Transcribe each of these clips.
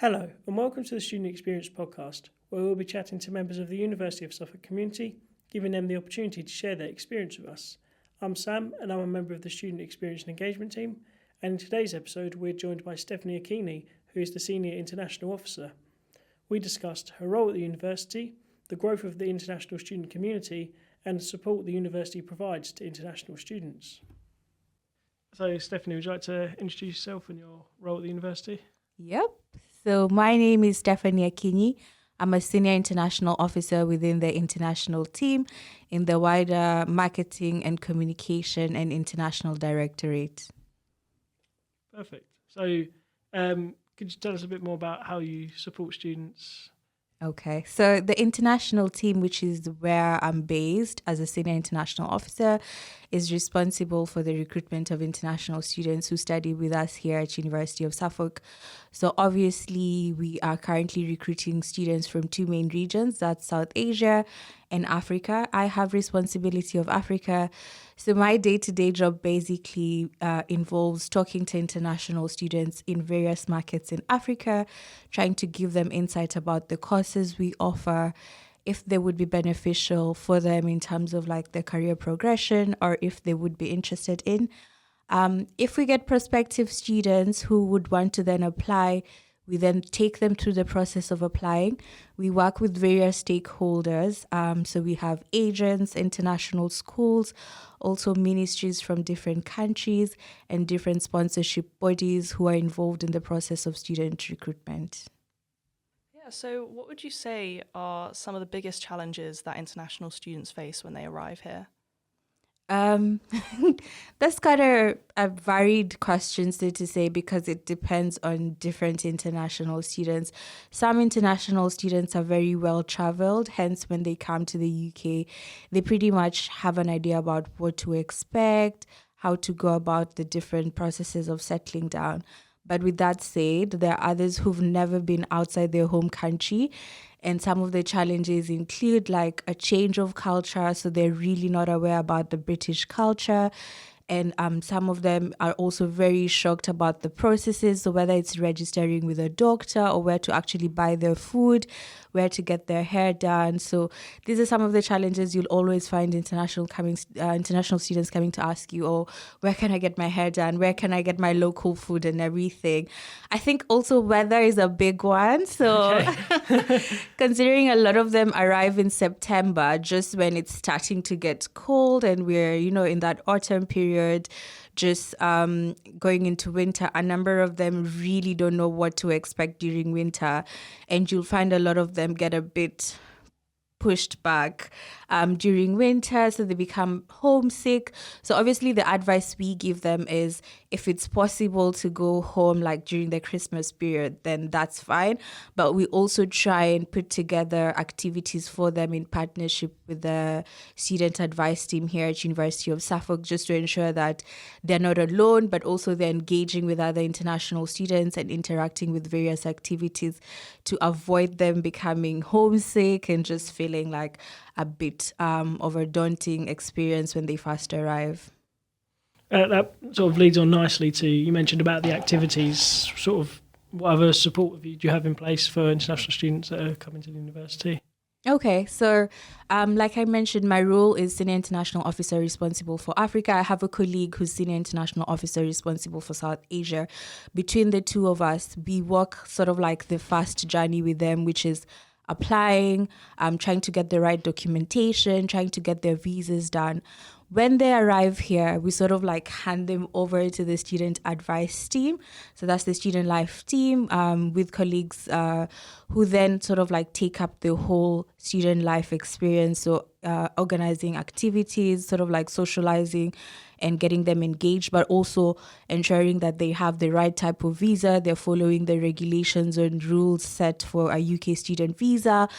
Hello, and welcome to the Student Experience podcast, where we'll be chatting to members of the University of Suffolk community, giving them the opportunity to share their experience with us. I'm Sam, and I'm a member of the Student Experience and Engagement team, and in today's episode, we're joined by Stephanie Akinyi, who is the Senior International Officer. We discussed her role at the university, the growth of the international student community, and the support the university provides to international students. So, Stephanie, would you like to introduce yourself and your role at the university? Yep. So my name is Stephanie Akinyi. I'm a senior international officer within the international team in the wider marketing and communication and international directorate. Perfect. So could you tell us a bit more about how you support students? Okay, so the international team, which is where I'm based as a senior international officer, is responsible for the recruitment of international students who study with us here at University of Suffolk. So obviously, we are currently recruiting students from two main regions, that's South Asia and Africa. I have responsibility of Africa. So my day-to-day job basically involves talking to international students in various markets in Africa, trying to give them insight about the courses we offer, if they would be beneficial for them in terms of like their career progression or if they would be interested in. If we get prospective students who would want to then apply, we then take them through the process of applying. We work with various stakeholders. So we have agents, international schools, also ministries from different countries and different sponsorship bodies who are involved in the process of student recruitment. Yeah, so what would you say are some of the biggest challenges that international students face when they arrive here? That's kind of a varied question, so to say, because it depends on different international students. Some international students are very well traveled, hence when they come to the UK, they pretty much have an idea about what to expect, how to go about the different processes of settling down. But with that said, there are others who've never been outside their home country. And some of the challenges include like a change of culture. So they're really not aware about the British culture. And some of them are also very shocked about the processes. So whether it's registering with a doctor or where to actually buy their food, where to get their hair done. So these are some of the challenges you'll always find international students coming to ask you, oh, where can I get my hair done? Where can I get my local food and everything? I think also weather is a big one. So considering a lot of them arrive in September, just when it's starting to get cold and we're, in that autumn period, just going into winter, a number of them really don't know what to expect during winter. And you'll find a lot of them get a bit pushed back during winter, so they become homesick. So obviously the advice we give them is if it's possible to go home like during the Christmas period, then that's fine. But we also try and put together activities for them in partnership with the student advice team here at University of Suffolk, just to ensure that they're not alone, but also they're engaging with other international students and interacting with various activities to avoid them becoming homesick and just feeling like a bit of a daunting experience when they first arrive. That sort of leads on nicely to, you mentioned about the activities, sort of what other support do you have in place for international students that are coming to the university? Okay, so like I mentioned, my role is Senior International Officer responsible for Africa. I have a colleague who's Senior International Officer responsible for South Asia. Between the two of us, we walk sort of like the first journey with them, which is applying, trying to get the right documentation, trying to get their visas done. When they arrive here, we sort of like hand them over to the student advice team. So that's the student life team with colleagues who then sort of like take up the whole student life experience. So organizing activities, sort of like socializing and getting them engaged, but also ensuring that they have the right type of visa, they're following the regulations and rules set for a UK student visa.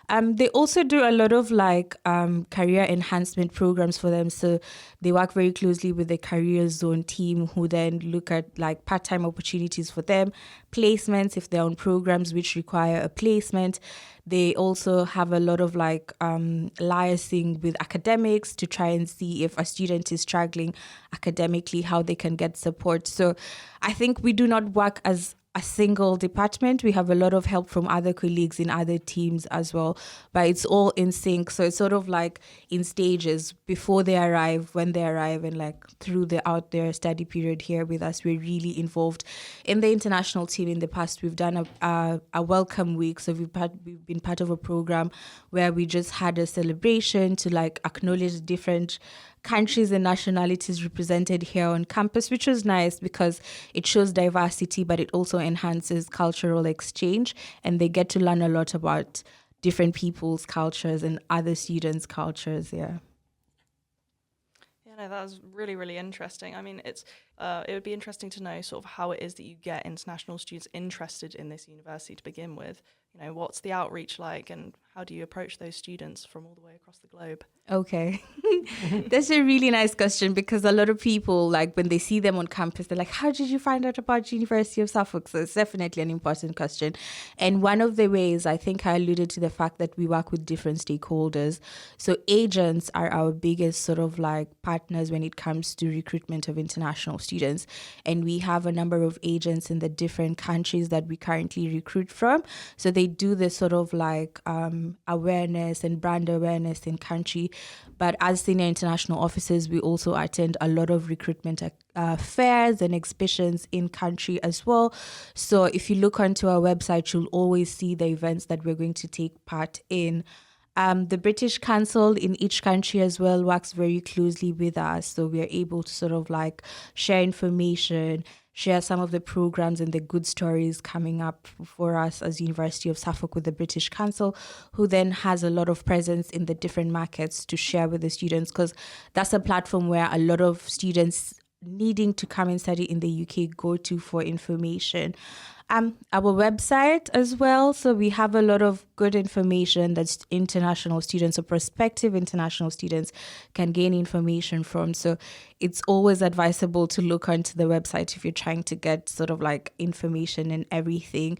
They also do a lot of like career enhancement programs for them. So they work very closely with the career zone team who then look at like part-time opportunities for them, placements if they're on programs which require a placement. They also have a lot of like liaising with academics to try and see if a student is struggling academically, how they can get support. So I think we do not work as a single department. We have a lot of help from other colleagues in other teams as well, but it's all in sync. So it's sort of like in stages before they arrive, when they arrive, and like throughout their study period here with us. We're really involved in the international team. In the past, we've done a welcome week. So we've been part of a program where we just had a celebration to like acknowledge different countries and nationalities represented here on campus, which was nice because it shows diversity, but it also enhances cultural exchange, and they get to learn a lot about different people's cultures and other students' cultures. Yeah. Yeah, no, that was really, really interesting. I mean, it would be interesting to know sort of how it is that you get international students interested in this university to begin with. You know, what's the outreach like, and how do you approach those students from all the way across the globe? Okay. That's a really nice question, because a lot of people, like when they see them on campus, they're like, how did you find out about University of Suffolk? So it's definitely an important question. And one of the ways, I think I alluded to the fact that we work with different stakeholders. So agents are our biggest sort of like partners when it comes to recruitment of international students. And we have a number of agents in the different countries that we currently recruit from. So they do this sort of like awareness and brand awareness in country. But as senior international officers, we also attend a lot of recruitment fairs and exhibitions in country as well. So if you look onto our website, you'll always see the events that we're going to take part in. The British Council in each country as well works very closely with us. So we are able to sort of like share information, share some of the programs and the good stories coming up for us as University of Suffolk with the British Council, who then has a lot of presence in the different markets to share with the students, because that's a platform where a lot of students needing to come and study in the UK go to for information. Our website as well. So we have a lot of good information that international students or prospective international students can gain information from. So it's always advisable to look onto the website if you're trying to get sort of like information and everything.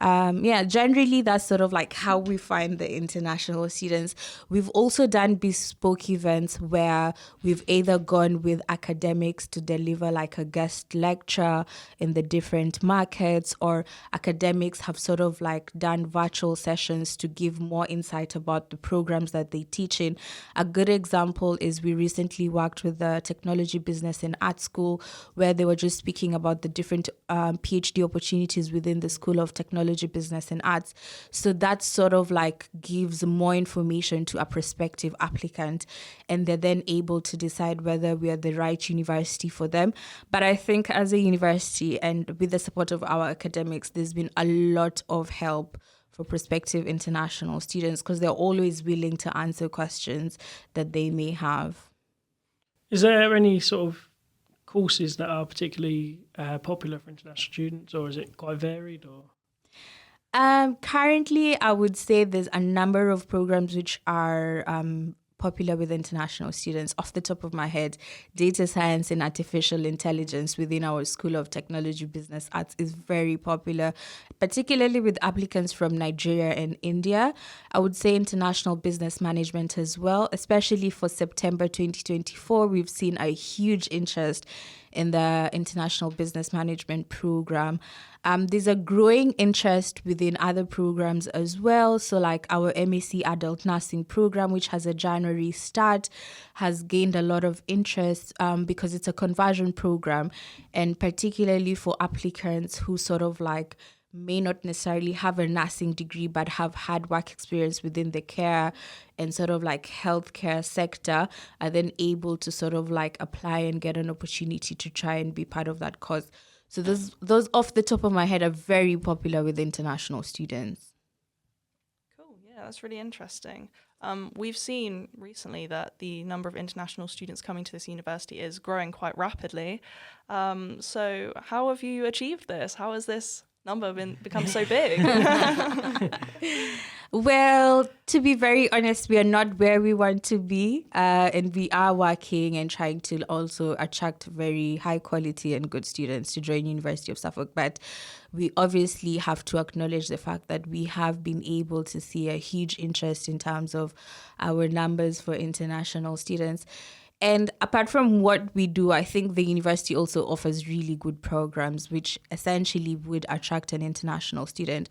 Generally that's sort of like how we find the international students. We've also done bespoke events where we've either gone with academics to deliver like a guest lecture in the different markets, or academics have sort of like done virtual sessions to give more insight about the programs that they teach in. A good example is we recently worked with the Technology Business and Art School, where they were just speaking about the different PhD opportunities within the School of Technology, Business and Arts. So that sort of like gives more information to a prospective applicant, and they're then able to decide whether we are the right university for them. But I think as a university and with the support of our academics, there's been a lot of help for prospective international students, because they're always willing to answer questions that they may have. Is there any sort of courses that are particularly popular for international students, or is it quite varied? Or currently, I would say there's a number of programs which are popular with international students. Off the top of my head, data science and artificial intelligence within our School of Technology, Business, Arts is very popular, particularly with applicants from Nigeria and India. I would say international business management as well, especially for September 2024. We've seen a huge interest in the international business management program. There's a growing interest within other programs as well. So like our MSc Adult Nursing program, which has a January start, has gained a lot of interest because it's a conversion program, and particularly for applicants who sort of like may not necessarily have a nursing degree but have had work experience within the care and sort of like healthcare sector, are then able to sort of like apply and get an opportunity to try and be part of that course. So those off the top of my head are very popular with international students. Cool. Yeah, that's really interesting. We've seen recently that the number of international students coming to this university is growing quite rapidly. So how have you achieved this? How has this number become so big? Well, to be very honest, we are not where we want to be, and we are working and trying to also attract very high quality and good students to join University of Suffolk. But we obviously have to acknowledge the fact that we have been able to see a huge interest in terms of our numbers for international students. And apart from what we do, I think the university also offers really good programs, which essentially would attract an international student.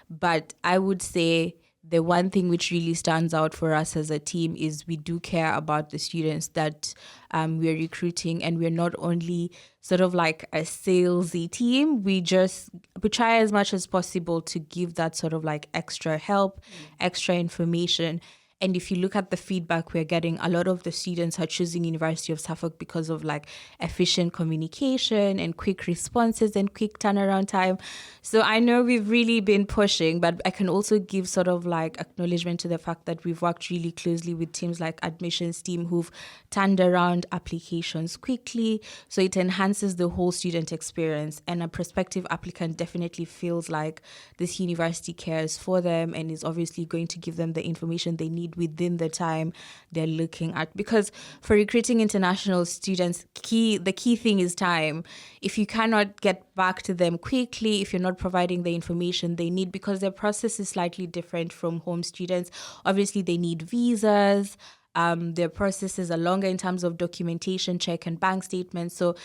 But I would say the one thing which really stands out for us as a team is we do care about the students that we're recruiting, and we're not only sort of like a salesy team. We try as much as possible to give that sort of like extra help, extra information. And if you look at the feedback we're getting, a lot of the students are choosing University of Suffolk because of like efficient communication and quick responses and quick turnaround time. So I know we've really been pushing, but I can also give sort of like acknowledgement to the fact that we've worked really closely with teams like admissions team who've turned around applications quickly. So it enhances the whole student experience, and a prospective applicant definitely feels like this university cares for them and is obviously going to give them the information they need within the time they're looking at. Because for recruiting international students, the key thing is time. If you cannot get back to them quickly, if you're not providing the information they need, because their process is slightly different from home students. Obviously, they need visas. Their processes are longer in terms of documentation, check and bank statements. So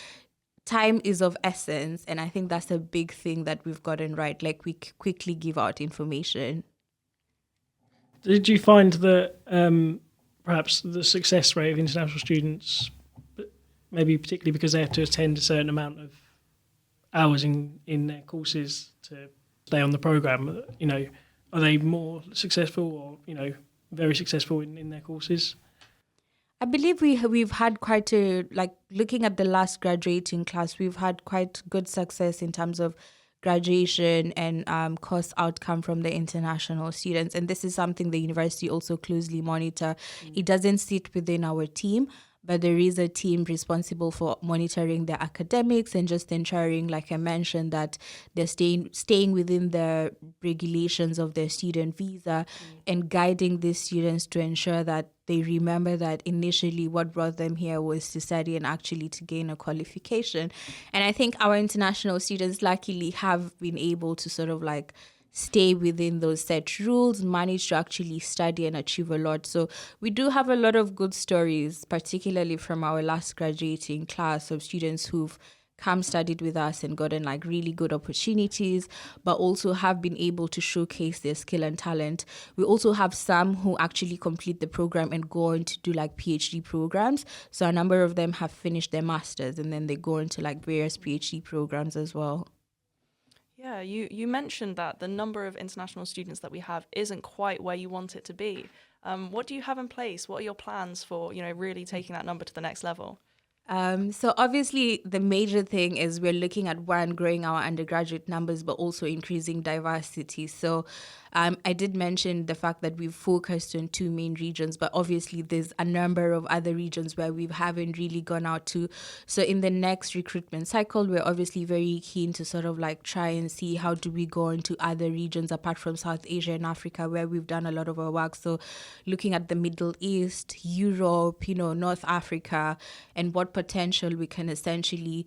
time is of essence. And I think that's a big thing that we've gotten right. Like, we quickly give out information. Did you find that perhaps the success rate of international students, maybe particularly because they have to attend a certain amount of hours in their courses to stay on the programme, are they more successful or, very successful in their courses? I believe we've had quite looking at the last graduating class, we've had quite good success in terms of graduation and course outcome from the international students. And this is something the university also closely monitor. It doesn't sit within our team, but there is a team responsible for monitoring their academics and just ensuring, like I mentioned, that they're staying within the regulations of their student visa and guiding these students to ensure that they remember that initially what brought them here was to study and actually to gain a qualification. And I think our international students luckily have been able to sort of like stay within those set rules, manage to actually study and achieve a lot. So we do have a lot of good stories, particularly from our last graduating class of students who've come studied with us and gotten like really good opportunities, but also have been able to showcase their skill and talent. We also have some who actually complete the program and go on to do like PhD programs. So a number of them have finished their masters and then they go into like various PhD programs as well. Yeah, you mentioned that the number of international students that we have isn't quite where you want it to be. What do you have in place? What are your plans for, really taking that number to the next level? So obviously the major thing is we're looking at growing our undergraduate numbers, but also increasing diversity. So I did mention the fact that we've focused on 2 main regions, but obviously there's a number of other regions where we haven't really gone out to. So in the next recruitment cycle, we're obviously very keen to sort of like try and see how do we go into other regions apart from South Asia and Africa, where we've done a lot of our work. So looking at the Middle East, Europe, North Africa, and what potential we can essentially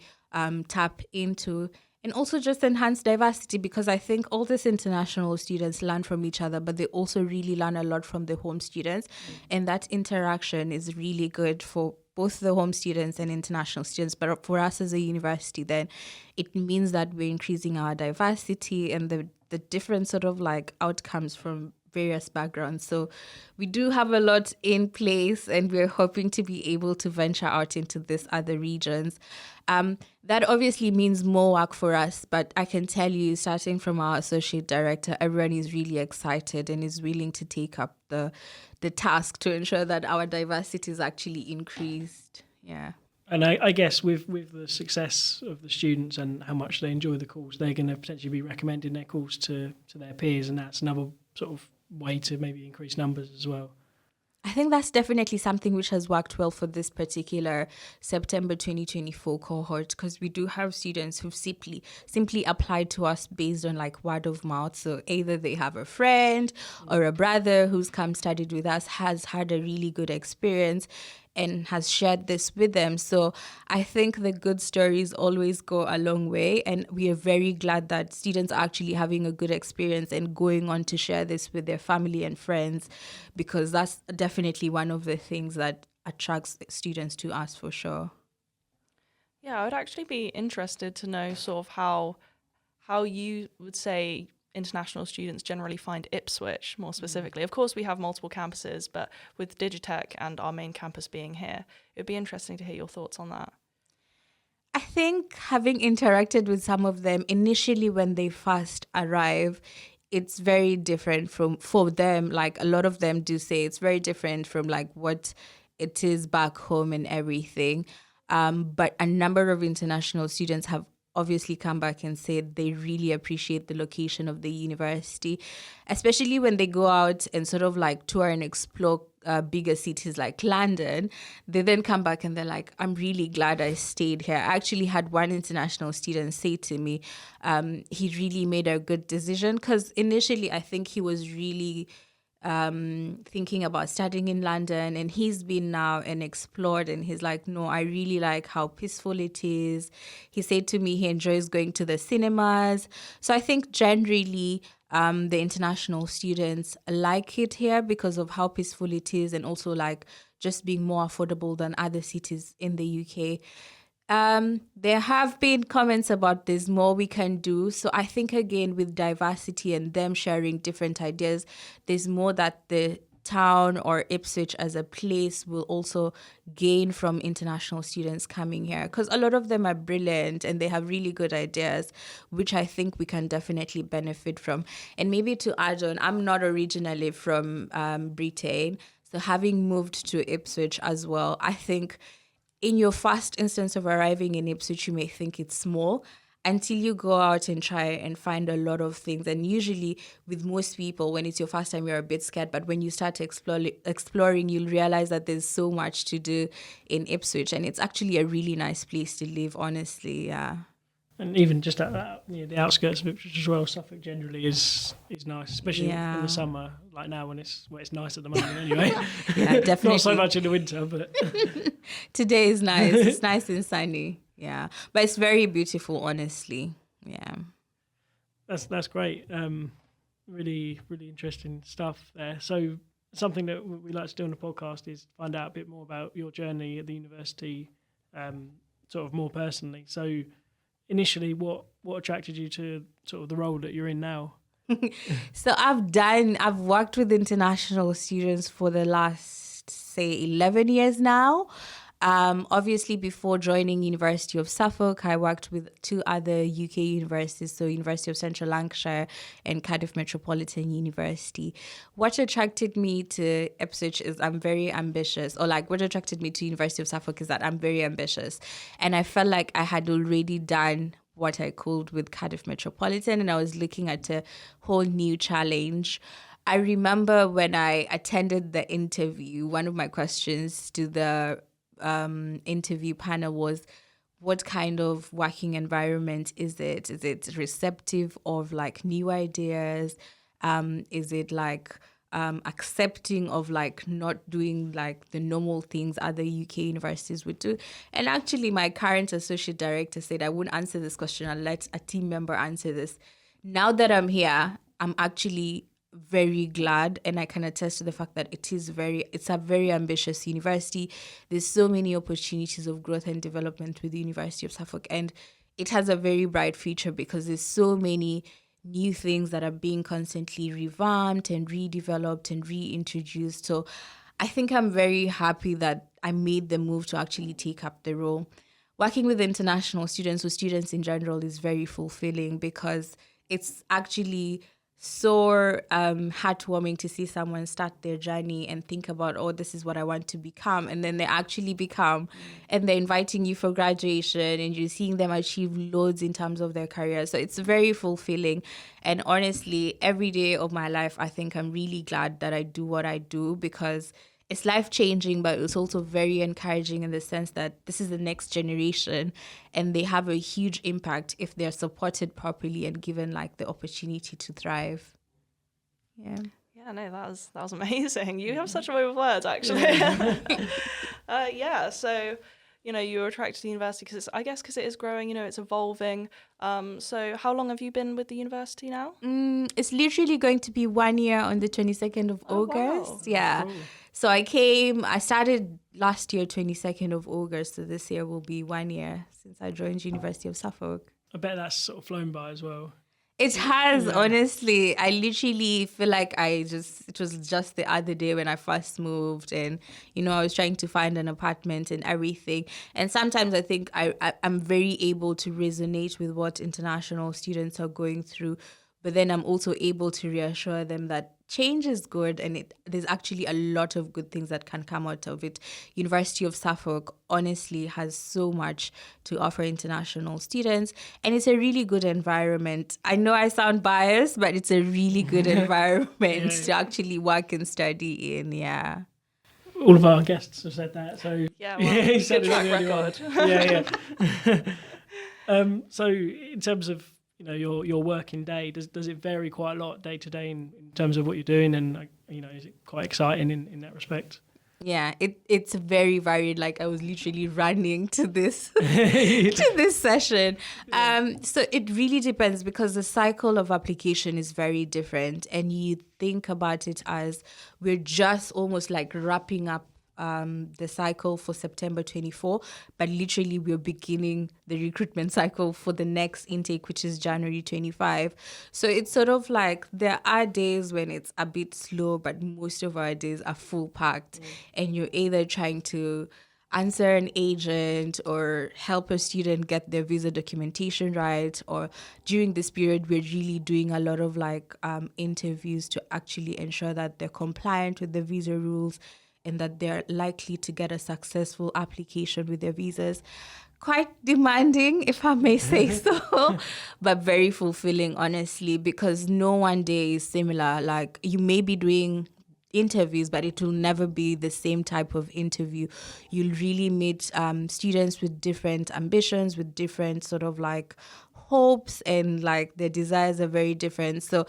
tap into. And also just enhance diversity, because I think all these international students learn from each other, but they also really learn a lot from the home students. And that interaction is really good for both the home students and international students. But for us as a university, then it means that we're increasing our diversity and the different sort of like outcomes from various backgrounds. So we do have a lot in place, and we're hoping to be able to venture out into these other regions. That obviously means more work for us, but I can tell you, starting from our associate director, everyone is really excited and is willing to take up the task to ensure that our diversity is actually increased. Yeah. And I guess with the success of the students and how much they enjoy the course, they're going to potentially be recommending their course to their peers, and that's another sort of way to maybe increase numbers as well. I think that's definitely something which has worked well for this particular September 2024 cohort, because we do have students who've simply applied to us based on like word of mouth. So either they have a friend or a brother who's come studied with us, has had a really good experience and has shared this with them. So I think the good stories always go a long way, and we are very glad that students are actually having a good experience and going on to share this with their family and friends, because that's definitely one of the things that attracts students to us for sure. Yeah, I would actually be interested to know sort of how you would say international students generally find Ipswich more specifically. Of course, we have multiple campuses, but with Digitech and our main campus being here, it'd be interesting to hear your thoughts on that. I think having interacted with some of them initially when they first arrive, it's very different for them. Like a lot of them do say it's very different from like what it is back home and everything. But a number of international students have obviously come back and said they really appreciate the location of the university, especially when they go out and sort of like tour and explore bigger cities like London. They then come back and they're like, I'm really glad I stayed here. I actually had one international student say to me, he really made a good decision, because initially I think he was really thinking about studying in London, and he's been now and explored, and he's like, no, I really like how peaceful it is. He said to me he enjoys going to the cinemas. So I think generally the international students like it here because of how peaceful it is, and also like just being more affordable than other cities in the UK. There have been comments about there's more we can do. So I think, again, with diversity and them sharing different ideas, there's more that the town or Ipswich as a place will also gain from international students coming here, because a lot of them are brilliant and they have really good ideas, which I think we can definitely benefit from. And maybe to add on, I'm not originally from Britain, so having moved to Ipswich as well, I think in your first instance of arriving in Ipswich, you may think it's small until you go out and try and find a lot of things. And usually with most people, when it's your first time, you're a bit scared. But when you start exploring, you'll realize that there's so much to do in Ipswich. And it's actually a really nice place to live, honestly, yeah. And even just at that, the outskirts of Ipswich as well, Suffolk generally is nice, especially in the summer, like now when it's nice at the moment anyway. Yeah, definitely. Not so much in the winter, but today is nice. It's nice and sunny. Yeah, but it's very beautiful, honestly. Yeah, that's great. Really, really interesting stuff there. So something that we like to do on the podcast is find out a bit more about your journey at the university, sort of more personally. So initially, what attracted you to sort of the role that you're in now? So I've worked with international students for the last, say, 11 years now. Obviously, before joining University of Suffolk, I worked with 2 other UK universities, so University of Central Lancashire and Cardiff Metropolitan University. What attracted me to Ipswich is I'm very ambitious, or like what attracted me to University of Suffolk is that I'm very ambitious. And I felt like I had already done what I could with Cardiff Metropolitan, and I was looking at a whole new challenge. I remember when I attended the interview, one of my questions to the interview panel was, what kind of working environment is it? Is it receptive of like new ideas? Is it like accepting of like not doing like the normal things other UK universities would do? And actually my current associate director said I wouldn't answer this question, I'll let a team member answer this. Now that I'm here, I'm actually very glad, and I can attest to the fact that it's a very ambitious university. There's so many opportunities of growth and development with the University of Suffolk, and it has a very bright future because there's so many new things that are being constantly revamped and redeveloped and reintroduced. So I think I'm very happy that I made the move to actually take up the role. Working with international students or students in general is very fulfilling because it's actually so heartwarming to see someone start their journey and think about, oh, this is what I want to become, and then they actually become, and they're inviting you for graduation and you're seeing them achieve loads in terms of their career. So it's very fulfilling, and honestly every day of my life I think I'm really glad that I do what I do, because it's life-changing, but it's also very encouraging in the sense that this is the next generation and they have a huge impact if they're supported properly and given like the opportunity to thrive. Yeah. Yeah, no, that was amazing. You have such a way with words, actually. So you were attracted to the university because it is growing, it's evolving. So how long have you been with the university now? It's literally going to be 1 year on the 22nd of August. Wow. Yeah. Cool. So I started last year, 22nd of August. So this year will be 1 year since I joined University of Suffolk. I bet that's sort of flown by as well. It has, Yeah. honestly. I literally feel like it was just the other day when I first moved and, I was trying to find an apartment and everything. And sometimes I think I'm very able to resonate with what international students are going through. But then I'm also able to reassure them that change is good and there's actually a lot of good things that can come out of it. University of Suffolk honestly has so much to offer international students and it's a really good environment. I know I sound biased, but it's a really good environment to actually work and study in. Yeah. All of our guests have said that. So Yeah, well, good certainly track not the only record. one. Yeah. So in terms of your working day, does it vary quite a lot day to day in terms of what you're doing, and is it quite exciting in that respect? Yeah, it's very varied. Like I was literally running to this to this session. So it really depends because the cycle of application is very different, and you think about it as we're just almost like wrapping up the cycle for September 24, but literally we're beginning the recruitment cycle for the next intake, which is January 25. So it's sort of like there are days when it's a bit slow, but most of our days are full packed, and you're either trying to answer an agent or help a student get their visa documentation right, or during this period we're really doing a lot of interviews to actually ensure that they're compliant with the visa rules and that they're likely to get a successful application with their visas. Quite demanding, if I may say so, but very fulfilling, honestly, because no one day is similar. Like you may be doing interviews, but it will never be the same type of interview. You'll really meet students with different ambitions, with different sort of hopes, and their desires are very different. So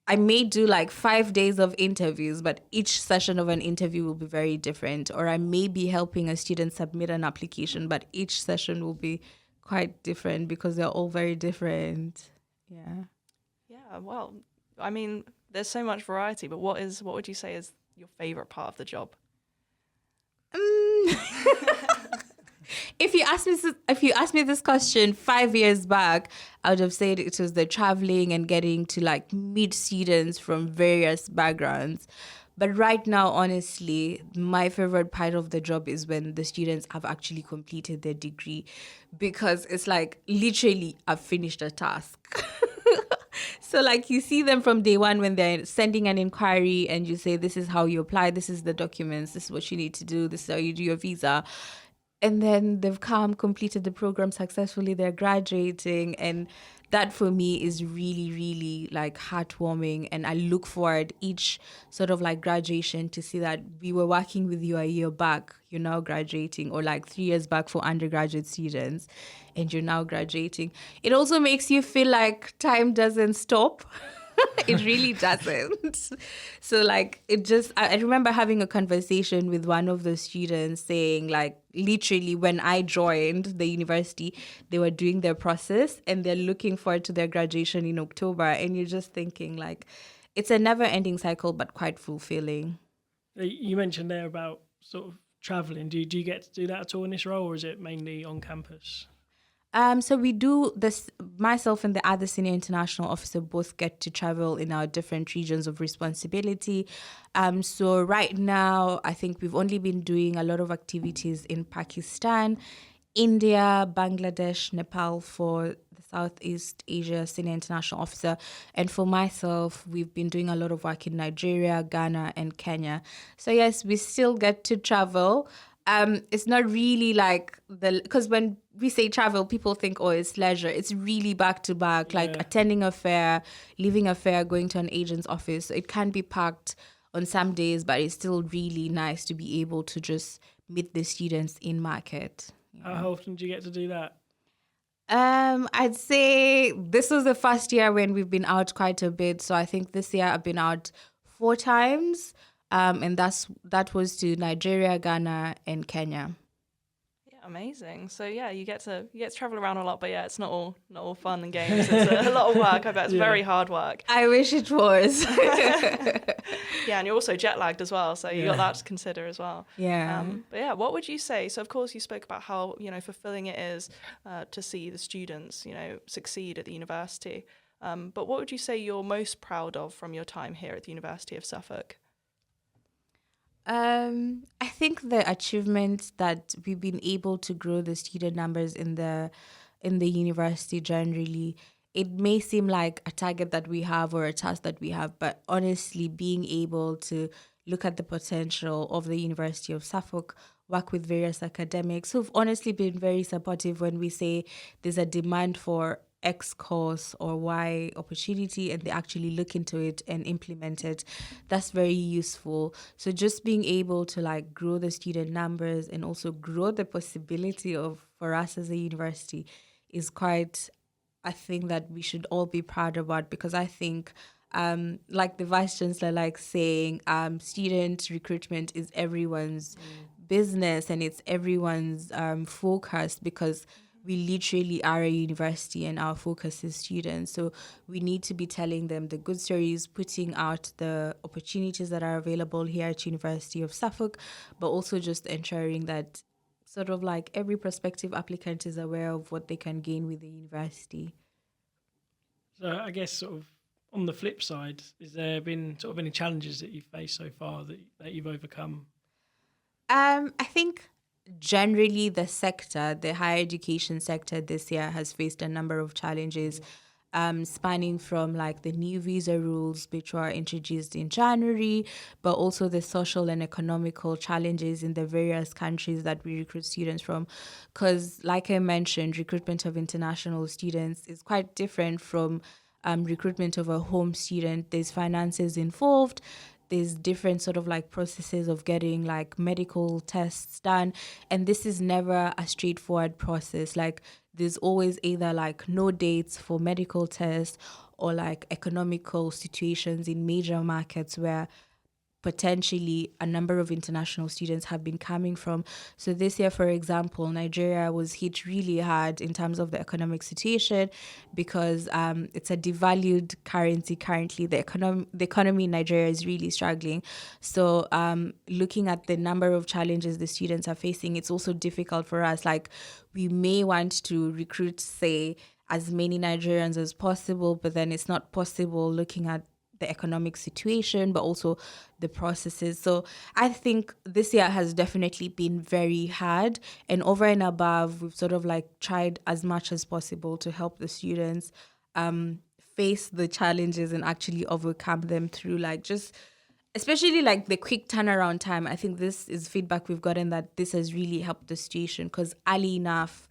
I may do 5 days of interviews, but each session of an interview will be very different. Or I may be helping a student submit an application, but each session will be quite different because they're all very different. Yeah. Yeah, well, I mean, there's so much variety, but what would you say is your favorite part of the job? If you asked me this question 5 years back, I would have said it was the traveling and getting to meet students from various backgrounds. But right now, honestly, my favorite part of the job is when the students have actually completed their degree, because it's literally I've finished a task. So you see them from day one when they're sending an inquiry and you say, this is how you apply, this is the documents, this is what you need to do, this is how you do your visa. And then they've completed the program successfully, they're graduating. And that for me is really, really heartwarming. And I look forward each sort of graduation to see that we were working with you a year back, you're now graduating, or 3 years back for undergraduate students and you're now graduating. It also makes you feel like time doesn't stop. It really doesn't. So I remember having a conversation with one of the students saying literally when I joined the university, they were doing their process and they're looking forward to their graduation in October. And you're just thinking it's a never ending cycle, but quite fulfilling. You mentioned there about sort of traveling. Do you get to do that at all in this role, or is it mainly on campus? So we do this, myself and the other senior international officer both get to travel in our different regions of responsibility. So right now, I think we've only been doing a lot of activities in Pakistan, India, Bangladesh, Nepal for the Southeast Asia senior international officer. And for myself, we've been doing a lot of work in Nigeria, Ghana, and Kenya. So yes, we still get to travel. It's not really because when we say travel, people think, oh, it's leisure. It's really back to back, attending a fair, leaving a fair, going to an agent's office. It can be packed on some days, but it's still really nice to be able to just meet the students in market. Yeah. How often do you get to do that? I'd say this was the first year when we've been out quite a bit. So I think this year I've been out 4 times. And that was to Nigeria, Ghana, and Kenya. Yeah, Amazing. So yeah, you get to travel around a lot, but yeah, it's not all fun and games. It's a lot of work. I bet it's very hard work. I wish it was. Yeah, and you're also jet lagged as well, so you got that to consider as well. Yeah. But yeah, what would you say? So of course you spoke about how fulfilling it is to see the students succeed at the university. But what would you say you're most proud of from your time here at the University of Suffolk? I think the achievement that we've been able to grow the student numbers in the university generally, it may seem like a target that we have or a task that we have, but honestly, being able to look at the potential of the University of Suffolk, work with various academics who've honestly been very supportive when we say there's a demand for X course or Y opportunity and they actually look into it and implement it. That's very useful. So just being able to like grow the student numbers and also grow the possibility of for us as a university is quite a thing that we should all be proud about, because I think like the vice chancellor like saying student recruitment is everyone's business and it's everyone's focus, because we literally are a university and our focus is students. So we need to be telling them the good stories, putting out the opportunities that are available here at University of Suffolk, but also just ensuring that sort of like every prospective applicant is aware of what they can gain with the university. So I guess sort of on the flip side, has there been sort of any challenges that you've faced so far that you've overcome? I think generally the higher education sector this year has faced a number of challenges, spanning from like the new visa rules which were introduced in January, but also the social and economical challenges in the various countries that we recruit students from. Because like I mentioned, recruitment of international students is quite different from recruitment of a home student. There's finances involved. There's different sort of like processes of getting like medical tests done. And this is never a straightforward process. Like there's always either like no dates for medical tests or like economical situations in major markets where potentially a number of international students have been coming from. So this year, for example, Nigeria was hit really hard in terms of the economic situation because it's a devalued currency currently. The economy in Nigeria is really struggling. So looking at the number of challenges the students are facing, it's also difficult for us. Like we may want to recruit, say, as many Nigerians as possible, but then it's not possible looking at the economic situation, but also the processes. So I think this year has definitely been very hard, and over and above, we've sort of like tried as much as possible to help the students face the challenges and actually overcome them through like just especially like the quick turnaround time. I think this is feedback we've gotten that this has really helped the situation because early enough,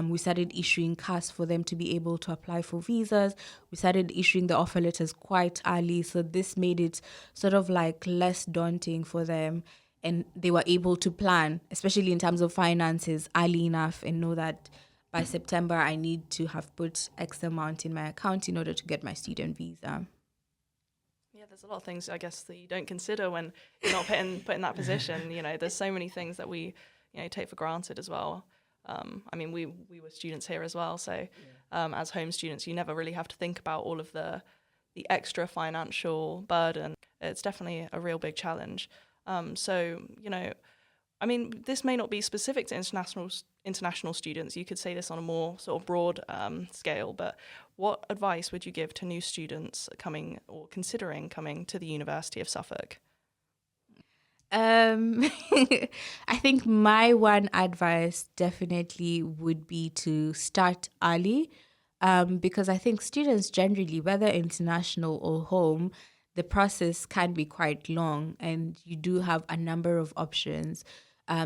we started issuing cards for them to be able to apply for visas. We started issuing the offer letters quite early. So this made it sort of like less daunting for them. And they were able to plan, especially in terms of finances, early enough and know that by September, I need to have put X amount in my account in order to get my student visa. Yeah, there's a lot of things, I guess, that you don't consider when you're not put in that position. There's so many things that we, take for granted as well. I mean, we were students here as well, so as home students, you never really have to think about all of the extra financial burden. It's definitely a real big challenge. So, I mean, this may not be specific to international students. You could say this on a more sort of broad scale, but what advice would you give to new students coming or considering coming to the University of Suffolk? I think my one advice definitely would be to start early, because I think students generally, whether international or home, the process can be quite long and you do have a number of options.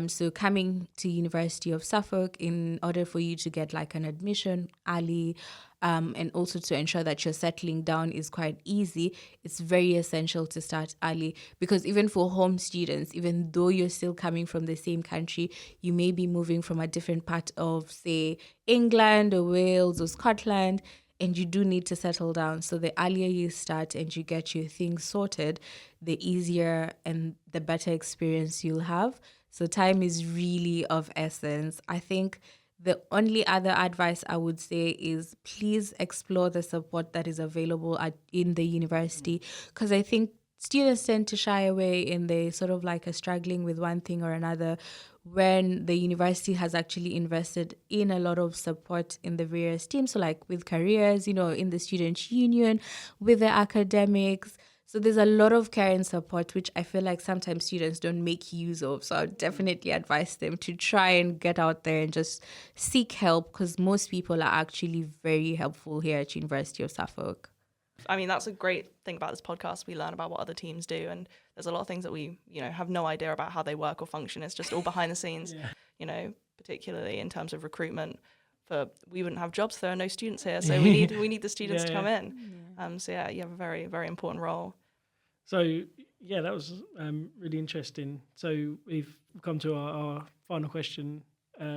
So coming to University of Suffolk, in order for you to get like an admission early, and also to ensure that you're settling down is quite easy, it's very essential to start early, because even for home students, even though you're still coming from the same country, you may be moving from a different part of, say, England or Wales or Scotland, and you do need to settle down. So the earlier you start and you get your things sorted, the easier and the better experience you'll have. So time is really of essence. I think the only other advice I would say is please explore the support that is available in the university, because I think students tend to shy away and they sort of like are struggling with one thing or another, when the university has actually invested in a lot of support in the various teams. So like with careers, in the student union, with the academics. So there's a lot of care and support, which I feel like sometimes students don't make use of. So I would definitely advise them to try and get out there and just seek help, because most people are actually very helpful here at University of Suffolk. I mean, that's a great thing about this podcast. We learn about what other teams do, and there's a lot of things that we, have no idea about how they work or function. It's just all behind the scenes, particularly in terms of recruitment. We wouldn't have jobs if there are no students here, so we need the students to come in. So you have a very, very important role. So that was really interesting. So we've come to our final question,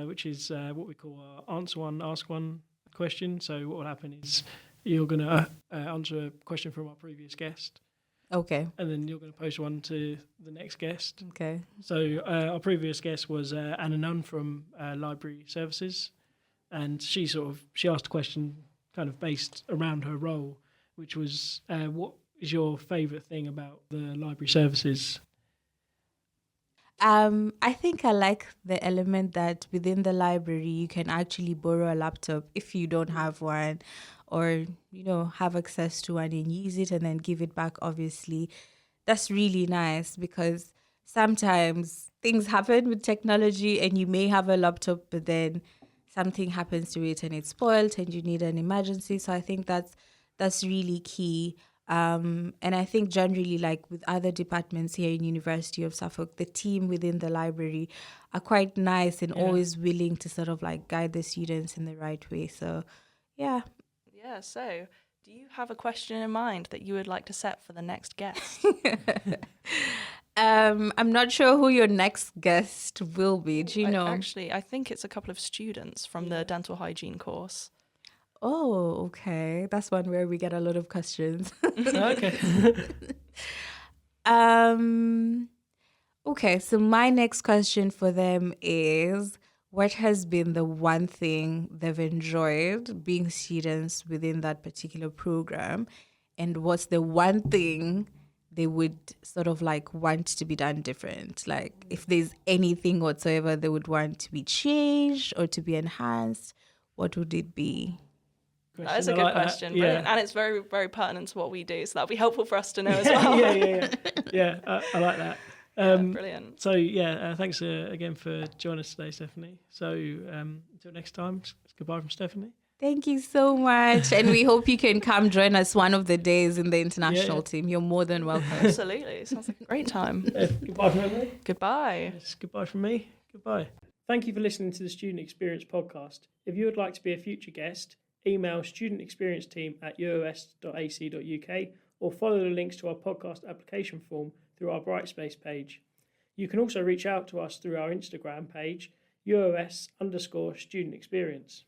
which is what we call our answer one, ask one question. So what will happen is you're going to answer a question from our previous guest. Okay. And then you're going to post one to the next guest. Okay. So our previous guest was Anna Nunn from Library Services. And she asked a question kind of based around her role, which was, what is your favourite thing about the library services? I think I like the element that within the library you can actually borrow a laptop if you don't have one, or have access to one and use it and then give it back. Obviously, that's really nice, because sometimes things happen with technology and you may have a laptop, but then something happens to it and it's spoiled and you need an emergency. So I think that's really key. And I think generally, like with other departments here in University of Suffolk, the team within the library are quite nice and always willing to sort of like guide the students in the right way. So, yeah. Yeah, so do you have a question in mind that you would like to set for the next guest? I'm not sure who your next guest will be. Do you know? Actually, I think it's a couple of students from the dental hygiene course. Oh, okay. That's one where we get a lot of questions. Okay. Okay, so my next question for them is, what has been the one thing they've enjoyed being students within that particular program? And what's the one thing they would sort of like want to be done different? Like if there's anything whatsoever they would want to be changed or to be enhanced, what would it be? That is a good question. Brilliant. And it's very, very pertinent to what we do. So that'll be helpful for us to know as well. Yeah, I like that. Brilliant. So, thanks again for joining us today, Stephanie. So, until next time, it's goodbye from Stephanie. Thank you so much. And we hope you can come join us one of the days in the international team. You're more than welcome. Absolutely. Sounds like a great time. Goodbye from Emily. Goodbye. Yes, goodbye from me. Goodbye. Thank you for listening to the Student Experience podcast. If you would like to be a future guest, email studentexperienceteam@uos.ac.uk or follow the links to our podcast application form through our Brightspace page. You can also reach out to us through our Instagram page, UOS_student experience.